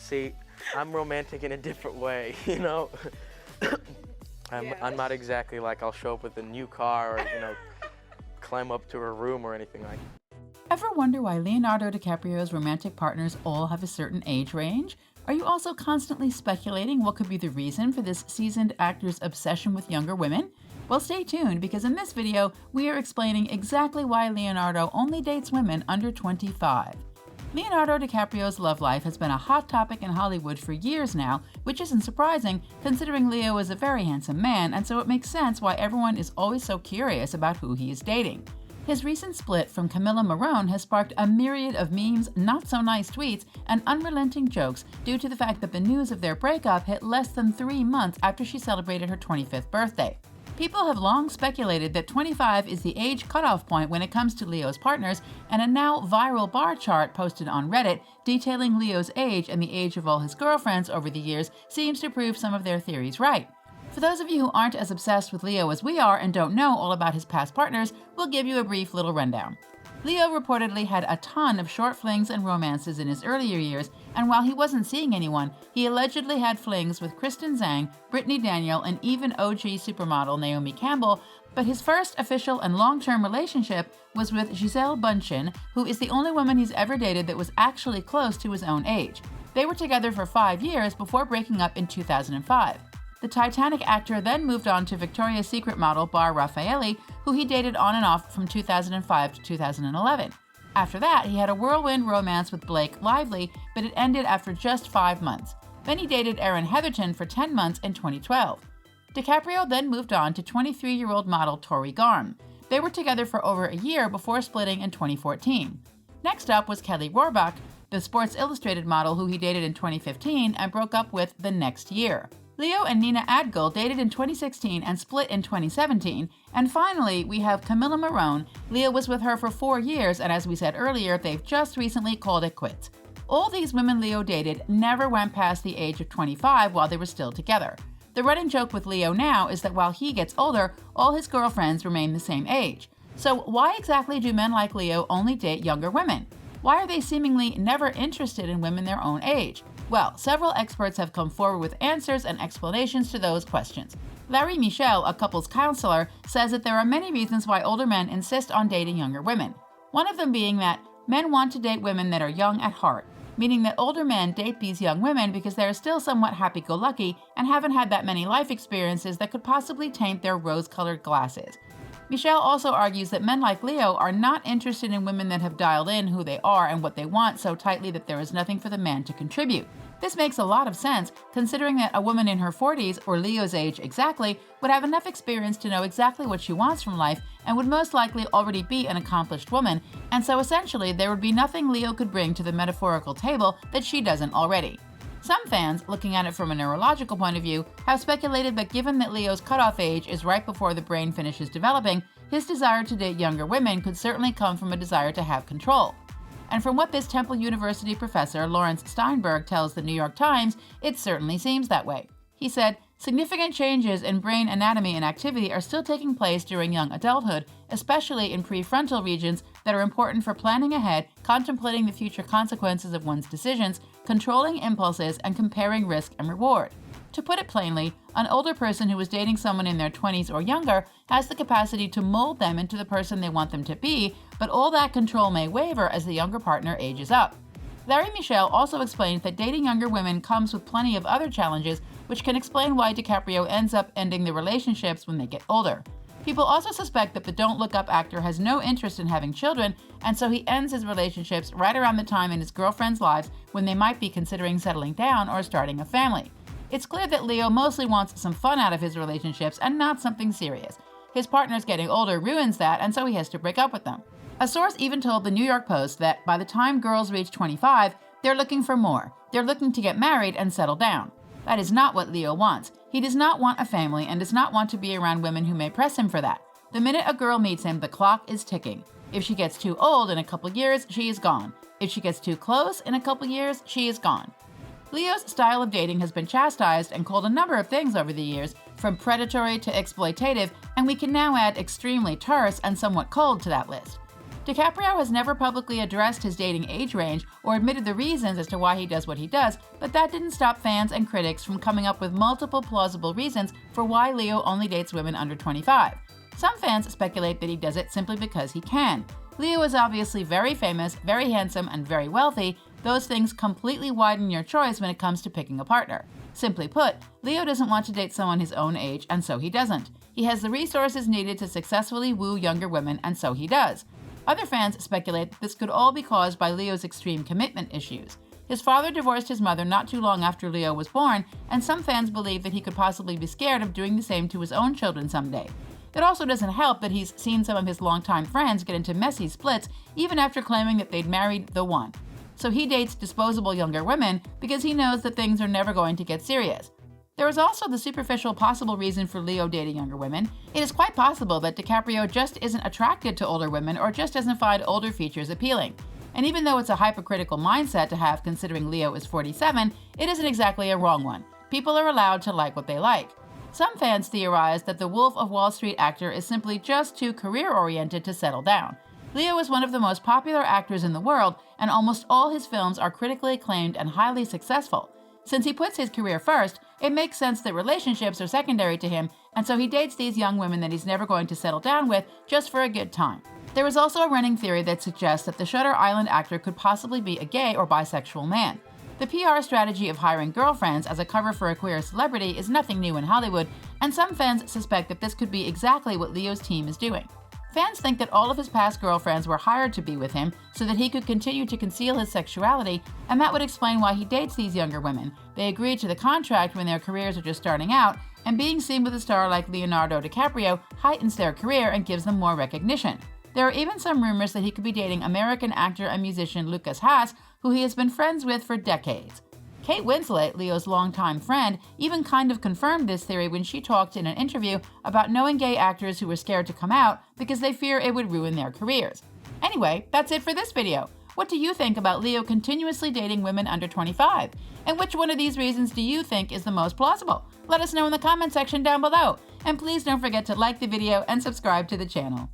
See, I'm romantic in a different way, you know? I'm not exactly like I'll show up with a new car or, climb up to her room or anything like that. Ever wonder why Leonardo DiCaprio's romantic partners all have a certain age range? Are you also constantly speculating what could be the reason for this seasoned actor's obsession with younger women? Well, stay tuned, because in this video, we are explaining exactly why Leonardo only dates women under 25. Leonardo DiCaprio's love life has been a hot topic in Hollywood for years now, which isn't surprising considering Leo is a very handsome man, and so it makes sense why everyone is always so curious about who he is dating. His recent split from Camila Morrone has sparked a myriad of memes, not-so-nice tweets, and unrelenting jokes due to the fact that the news of their breakup hit less than 3 months after she celebrated her 25th birthday. People have long speculated that 25 is the age cutoff point when it comes to Leo's partners, and a now viral bar chart posted on Reddit detailing Leo's age and the age of all his girlfriends over the years seems to prove some of their theories right. For those of you who aren't as obsessed with Leo as we are and don't know all about his past partners, we'll give you a brief little rundown. Leo reportedly had a ton of short flings and romances in his earlier years, and while he wasn't seeing anyone, he allegedly had flings with Kristen Zhang, Brittany Daniel, and even OG supermodel Naomi Campbell, but his first official and long-term relationship was with Gisele Bündchen, who is the only woman he's ever dated that was actually close to his own age. They were together for 5 years before breaking up in 2005. The Titanic actor then moved on to Victoria's Secret model Bar Raffaelli, who he dated on and off from 2005 to 2011. After that, he had a whirlwind romance with Blake Lively, but it ended after just 5 months. Then he dated Erin Heatherton for 10 months in 2012. DiCaprio then moved on to 23-year-old model Tori Garm. They were together for over a year before splitting in 2014. Next up was Kelly Rohrbach, the Sports Illustrated model who he dated in 2015 and broke up with the next year. Leo and Nina Adgel dated in 2016 and split in 2017. And finally, we have Camila Morrone. Leo was with her for 4 years, and as we said earlier, they've just recently called it quits. All these women Leo dated never went past the age of 25 while they were still together. The running joke with Leo now is that while he gets older, all his girlfriends remain the same age. So why exactly do men like Leo only date younger women? Why are they seemingly never interested in women their own age? Well, several experts have come forward with answers and explanations to those questions. Larry Michel, a couples counselor, says that there are many reasons why older men insist on dating younger women. One of them being that men want to date women that are young at heart, meaning that older men date these young women because they are still somewhat happy-go-lucky and haven't had that many life experiences that could possibly taint their rose-colored glasses. Michelle also argues that men like Leo are not interested in women that have dialed in who they are and what they want so tightly that there is nothing for the man to contribute. This makes a lot of sense, considering that a woman in her 40s, or Leo's age exactly, would have enough experience to know exactly what she wants from life and would most likely already be an accomplished woman, and so essentially there would be nothing Leo could bring to the metaphorical table that she doesn't already. Some fans, looking at it from a neurological point of view, have speculated that given that Leo's cutoff age is right before the brain finishes developing, his desire to date younger women could certainly come from a desire to have control. And from what this Temple University professor, Lawrence Steinberg, tells the New York Times, it certainly seems that way. He said, "Significant changes in brain anatomy and activity are still taking place during young adulthood, especially in prefrontal regions that are important for planning ahead, contemplating the future consequences of one's decisions, controlling impulses, and comparing risk and reward." To put it plainly, an older person who is dating someone in their 20s or younger has the capacity to mold them into the person they want them to be, but all that control may waver as the younger partner ages up. Larry Michel also explained that dating younger women comes with plenty of other challenges, which can explain why DiCaprio ends up ending the relationships when they get older. People also suspect that the Don't Look Up actor has no interest in having children, and so he ends his relationships right around the time in his girlfriends' lives when they might be considering settling down or starting a family. It's clear that Leo mostly wants some fun out of his relationships and not something serious. His partner's getting older ruins that, and so he has to break up with them. A source even told the New York Post that by the time girls reach 25, they're looking for more. They're looking to get married and settle down. That is not what Leo wants. He does not want a family and does not want to be around women who may press him for that. The minute a girl meets him, the clock is ticking. If she gets too old in a couple years, she is gone. If she gets too close in a couple years, she is gone. Leo's style of dating has been chastised and called a number of things over the years, from predatory to exploitative, and we can now add extremely terse and somewhat cold to that list. DiCaprio has never publicly addressed his dating age range or admitted the reasons as to why he does what he does, but that didn't stop fans and critics from coming up with multiple plausible reasons for why Leo only dates women under 25. Some fans speculate that he does it simply because he can. Leo is obviously very famous, very handsome, and very wealthy. Those things completely widen your choice when it comes to picking a partner. Simply put, Leo doesn't want to date someone his own age, and so he doesn't. He has the resources needed to successfully woo younger women, and so he does. Other fans speculate that this could all be caused by Leo's extreme commitment issues. His father divorced his mother not too long after Leo was born, and some fans believe that he could possibly be scared of doing the same to his own children someday. It also doesn't help that he's seen some of his longtime friends get into messy splits even after claiming that they'd married the one. So he dates disposable younger women because he knows that things are never going to get serious. There is also the superficial possible reason for Leo dating younger women. It is quite possible that DiCaprio just isn't attracted to older women or just doesn't find older features appealing. And even though it's a hypocritical mindset to have considering Leo is 47, it isn't exactly a wrong one. People are allowed to like what they like. Some fans theorize that the Wolf of Wall Street actor is simply just too career-oriented to settle down. Leo is one of the most popular actors in the world, and almost all his films are critically acclaimed and highly successful. Since he puts his career first, it makes sense that relationships are secondary to him, and so he dates these young women that he's never going to settle down with just for a good time. There is also a running theory that suggests that the Shutter Island actor could possibly be a gay or bisexual man. The PR strategy of hiring girlfriends as a cover for a queer celebrity is nothing new in Hollywood, and some fans suspect that this could be exactly what Leo's team is doing. Fans think that all of his past girlfriends were hired to be with him so that he could continue to conceal his sexuality, and that would explain why he dates these younger women. They agreed to the contract when their careers are just starting out, and being seen with a star like Leonardo DiCaprio heightens their career and gives them more recognition. There are even some rumors that he could be dating American actor and musician Lucas Haas, who he has been friends with for decades. Kate Winslet, Leo's longtime friend, even kind of confirmed this theory when she talked in an interview about knowing gay actors who were scared to come out because they fear it would ruin their careers. Anyway, that's it for this video. What do you think about Leo continuously dating women under 25? And which one of these reasons do you think is the most plausible? Let us know in the comment section down below. And please don't forget to like the video and subscribe to the channel.